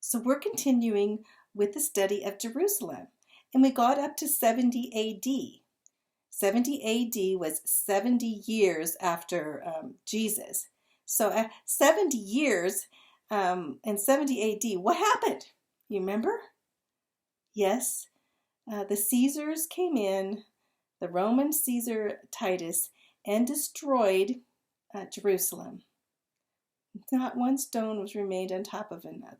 So we're continuing with the study of Jerusalem, and we got up to 70 AD. 70 AD was 70 years after Jesus. So 70 years and 70 AD, what happened? You remember? Yes, the Caesars came in, the Roman Caesar Titus, and destroyed Jerusalem. Not one stone was remained on top of another.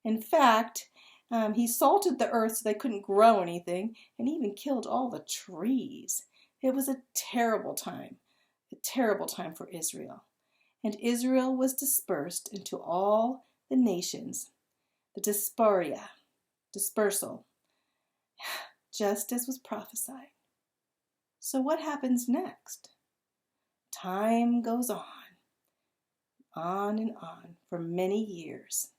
In fact, he salted the earth so they couldn't grow anything, and even killed all the trees. It was a terrible time for Israel. And Israel was dispersed into all the nations, the dispersal, just as was prophesied. So what happens next? Time goes on and on for many years.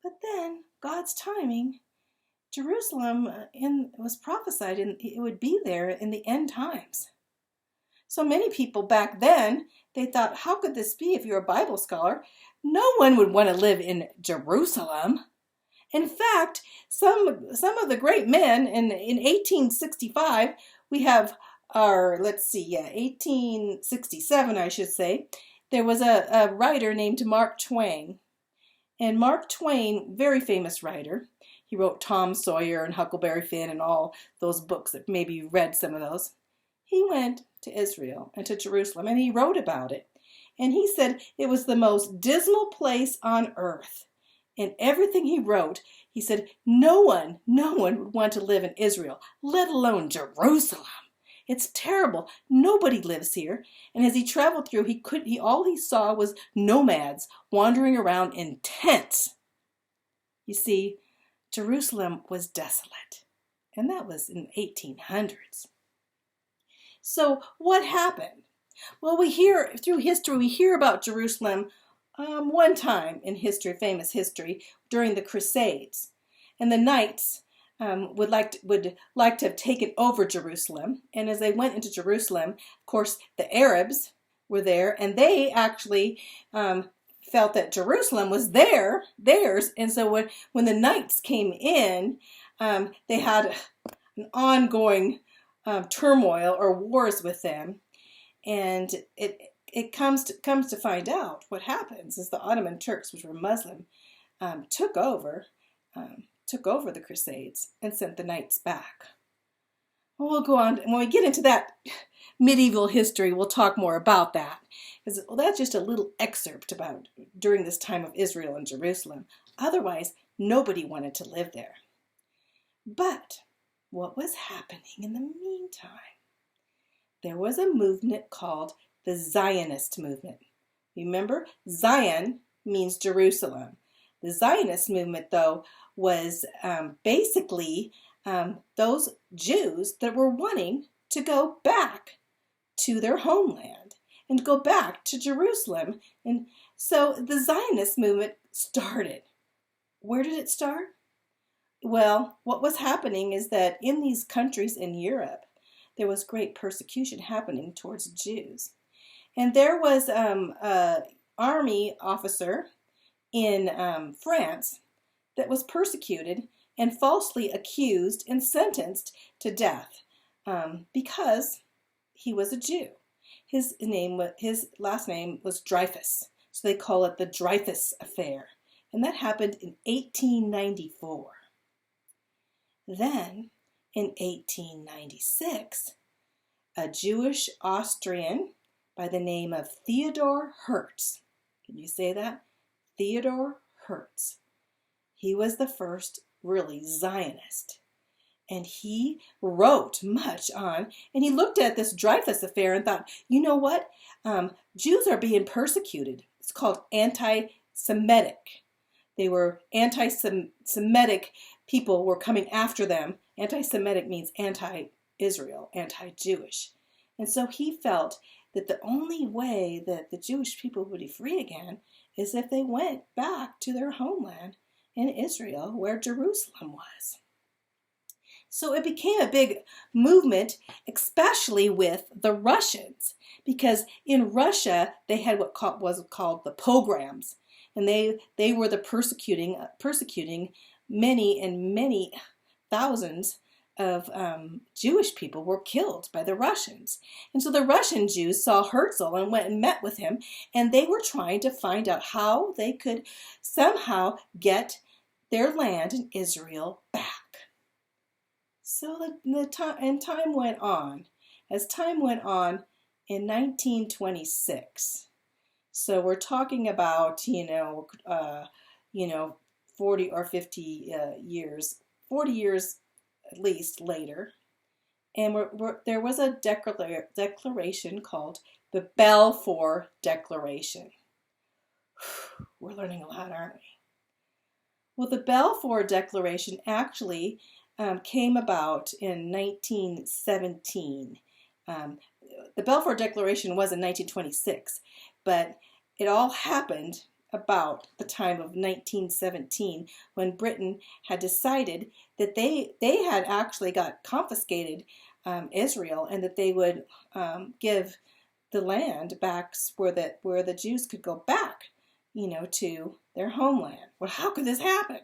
But then God's timing, Jerusalem was prophesied and it would be there in the end times. So many people back then, they thought, how could this be? If you're a Bible scholar, no one would want to live in Jerusalem. In fact, some of the great men in 1865, we have our, 1867, I should say, there was a writer named Mark Twain. And Mark Twain, very famous writer, he wrote Tom Sawyer and Huckleberry Finn and all those books that maybe you read some of those. He went to Israel and to Jerusalem and he wrote about it. And he said it was the most dismal place on earth. And everything he wrote, he said no one would want to live in Israel, let alone Jerusalem. It's terrible. Nobody lives here. And as he traveled through, all he saw was nomads wandering around in tents. You see, Jerusalem was desolate. And that was in the 1800s. So what happened? Well, through history, we hear about Jerusalem one time in history, famous history, during the Crusades. And the Knights would like to have taken over Jerusalem. And as they went into Jerusalem, of course, the Arabs were there, and they actually felt that Jerusalem was theirs. And so when the Knights came in, they had an ongoing turmoil or wars with them. And it comes to find out what happens is the Ottoman Turks, which were Muslim, took over the Crusades and sent the Knights back. Well, we'll go on. When we get into that medieval history, we'll talk more about that. Because that's just a little excerpt about during this time of Israel and Jerusalem. Otherwise, nobody wanted to live there. But what was happening in the meantime? There was a movement called the Zionist movement. Remember, Zion means Jerusalem. The Zionist movement, though, was basically those Jews that were wanting to go back to their homeland and go back to Jerusalem. And so the Zionist movement started. Where did it start? Well, what was happening is that in these countries in Europe, there was great persecution happening towards Jews. And there was an army officer in France that was persecuted and falsely accused and sentenced to death because he was a Jew. His last name was Dreyfus, so they call it the Dreyfus Affair. And that happened in 1894. Then, in 1896, a Jewish Austrian by the name of Theodor Herz. Can you say that? Theodor Herz. He was the first really Zionist. And he wrote much on, and he looked at this Dreyfus Affair and thought, you know what? Jews are being persecuted. It's called anti-Semitic. They were anti-Semitic people were coming after them. Anti-Semitic means anti-Israel, anti-Jewish. And so he felt that the only way that the Jewish people would be free again is if they went back to their homeland in Israel, where Jerusalem was. So it became a big movement, especially with the Russians, because in Russia they had what was called the pogroms. and they were the persecuting many and many thousands of Jewish people were killed by the Russians. And so the Russian Jews saw Herzl and went and met with him, and they were trying to find out how they could somehow get their land in Israel back. So time went on. As time went on, in 1926, so we're talking about 40 or 50 years, 40 years at least later, and there was a declaration called the Balfour Declaration. We're learning a lot, aren't we? Well, the Balfour Declaration actually came about in 1917. The Balfour Declaration was in 1926, but it all happened about the time of 1917, when Britain had decided that they had actually got confiscated Israel, and that they would give the land back where the Jews could go back, to their homeland. Well, how could this happen?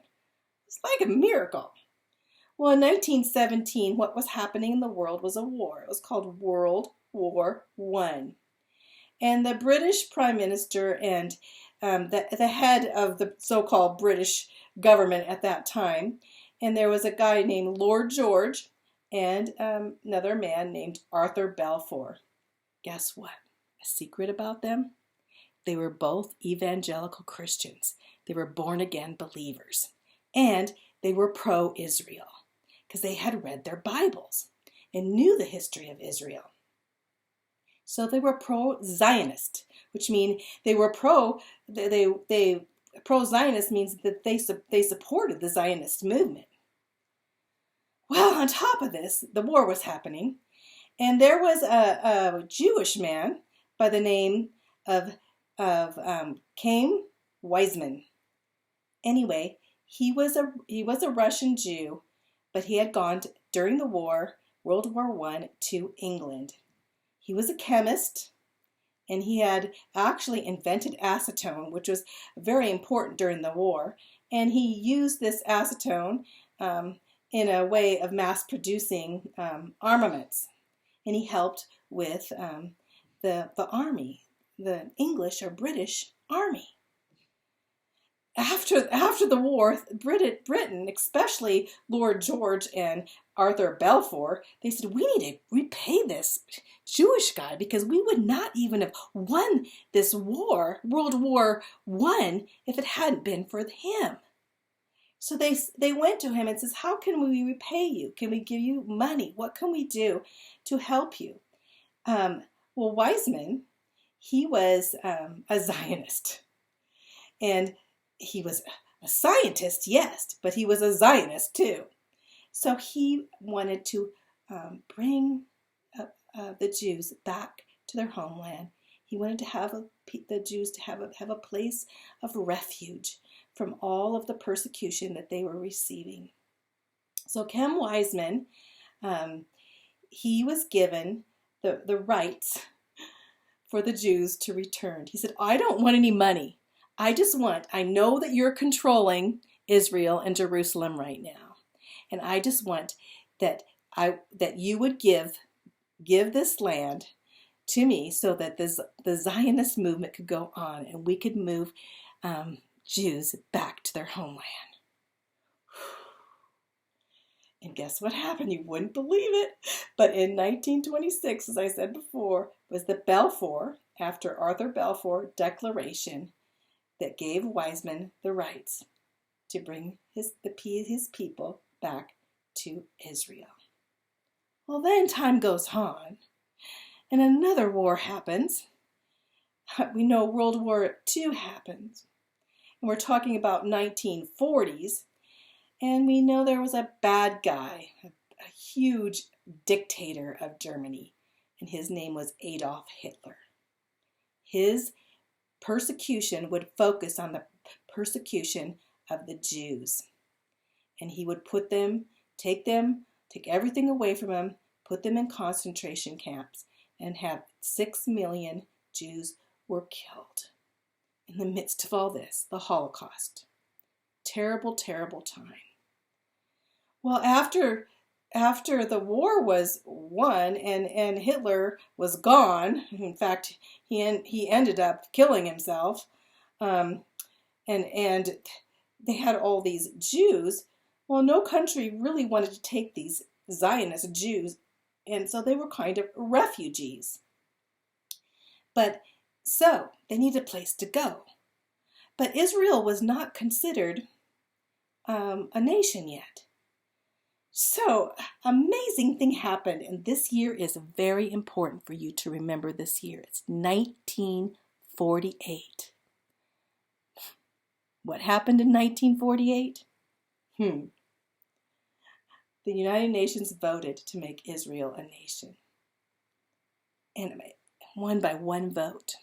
It's like a miracle. Well, in 1917, what was happening in the world was a war. It was called World War I. And the British Prime Minister and the head of the so-called British government at that time, and there was a guy named Lord George and another man named Arthur Balfour. Guess what? A secret about them? They were both evangelical Christians. They were born-again believers. And they were pro-Israel because they had read their Bibles and knew the history of Israel. So they were pro-Zionist, which means they were pro-Zionist means that they supported the Zionist movement. Well, on top of this, the war was happening, and there was a Jewish man by the name of Chaim Weizmann. Anyway, he was a Russian Jew, but he had gone during the war, World War I, to England. He was a chemist, and he had actually invented acetone, which was very important during the war. And he used this acetone in a way of mass producing armaments. And he helped with the army, the English or British army. After the war, Britain, especially Lord George and Arthur Balfour, they said, we need to repay this Jewish guy because we would not even have won this war, World War I, if it hadn't been for him. So they went to him and says, how can we repay you? Can we give you money? What can we do to help you? Well, Weizmann, he was a Zionist. And he was a scientist, yes, but he was a Zionist too. So he wanted to bring the Jews back to their homeland. He wanted to have the Jews to have a place of refuge from all of the persecution that they were receiving. So Chaim Weizmann, he was given the rights for the Jews to return. He said, I don't want any money. I know that you're controlling Israel and Jerusalem right now. And I just want that you would give this land to me so that the Zionist movement could go on and we could move Jews back to their homeland. And guess what happened? You wouldn't believe it. But in 1926, as I said before, was the Balfour, after Arthur Balfour Declaration, that gave Weizmann the rights to bring his people back to Israel. Well, then time goes on, and another war happens. We know World War II happens, and we're talking about 1940s, and we know there was a bad guy, a huge dictator of Germany, and his name was Adolf Hitler. His persecution would focus on the persecution of the Jews. And he would take everything away from them, put them in concentration camps, and have 6 million Jews were killed. in the midst of all this, the Holocaust. Terrible, terrible time. Well, after the war was won and Hitler was gone, in fact, he ended up killing himself, and they had all these Jews. Well, no country really wanted to take these Zionist Jews, and so they were kind of refugees. But so they needed a place to go. But Israel was not considered a nation yet. So, amazing thing happened, and this year is very important for you to remember this year. It's 1948. What happened in 1948? The United Nations voted to make Israel a nation. And won by one vote.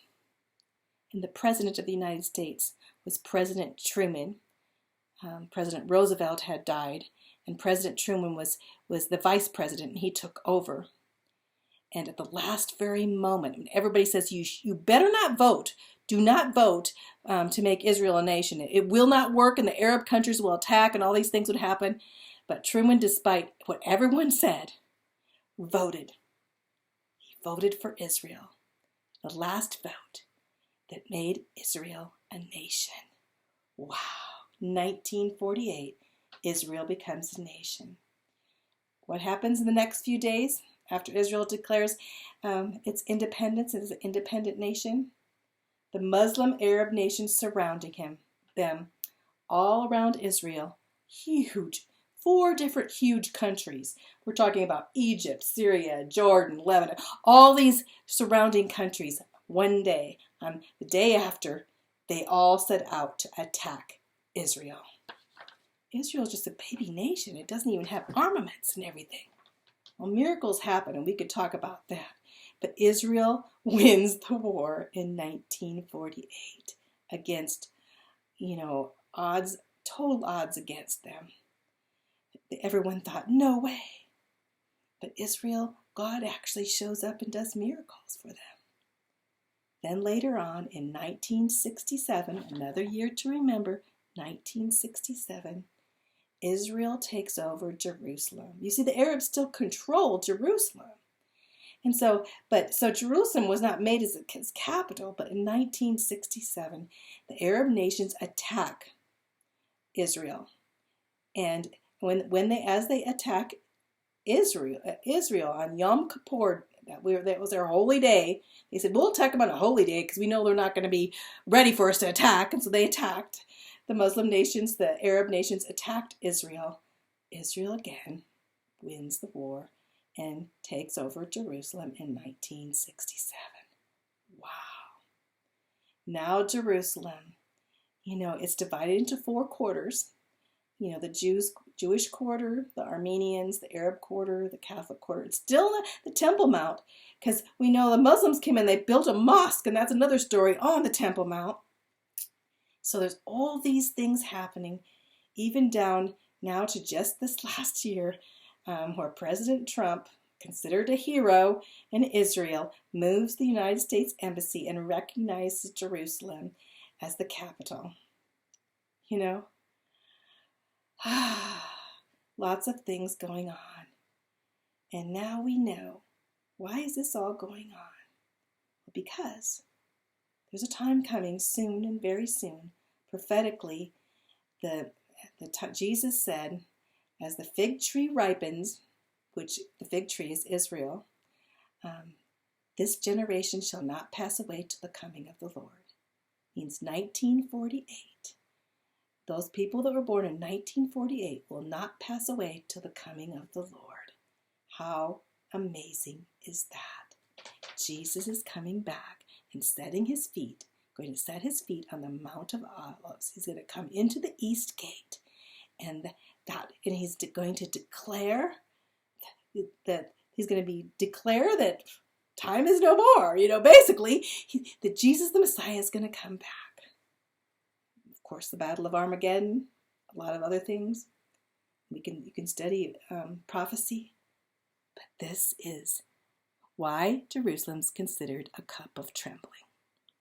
And the President of the United States was President Truman. President Roosevelt had died, and President Truman was the vice president, and he took over. And at the last very moment, when everybody says, you better not vote, do not vote to make Israel a nation. It will not work, and the Arab countries will attack, and all these things would happen. But Truman, despite what everyone said, voted. He voted for Israel. The last vote that made Israel a nation. Wow. 1948, Israel becomes a nation. What happens in the next few days after Israel declares its independence as an independent nation? The Muslim Arab nations surrounding them, all around Israel, huge, 4 different huge countries. We're talking about Egypt, Syria, Jordan, Lebanon, all these surrounding countries. One day, on the day after, they all set out to attack Israel. Israel is just a baby nation. It doesn't even have armaments and everything. Well, miracles happen, and we could talk about that. But Israel wins the war in 1948 against, odds, total odds against them. Everyone thought, no way. But Israel, God actually shows up and does miracles for them. Then later on in 1967, another year to remember, 1967, Israel takes over Jerusalem. You see, the Arabs still control Jerusalem. And so Jerusalem was not made as its capital, but in 1967, the Arab nations attack Israel. And as they attack Israel on Yom Kippur, that was their holy day, they said, we'll attack them on a holy day because we know they're not going to be ready for us to attack. And so they attacked. The Muslim nations, the Arab nations attacked Israel. Israel again wins the war and takes over Jerusalem in 1967. Wow. Now Jerusalem, it's divided into 4 quarters. The Jewish quarter, the Armenians, the Arab quarter, the Catholic quarter. It's still the Temple Mount, because we know the Muslims came in, they built a mosque, and that's another story on the Temple Mount. So there's all these things happening, even down now to just this last year, where President Trump, considered a hero in Israel, moves the United States Embassy and recognizes Jerusalem as the capital. Lots of things going on. And now we know. Why is this all going on? Well, because there's a time coming soon and very soon, prophetically, Jesus said, as the fig tree ripens, which the fig tree is Israel, this generation shall not pass away till the coming of the Lord. Means 1948. Those people that were born in 1948 will not pass away till the coming of the Lord. How amazing is that? Jesus is coming back and going to set his feet on the Mount of Olives. He's going to come into the east gate, and he's going to declare that time is no more. Basically, that Jesus the Messiah is going to come back. Of course, the Battle of Armageddon, a lot of other things. You can study prophecy, but this is why Jerusalem's considered a cup of trembling.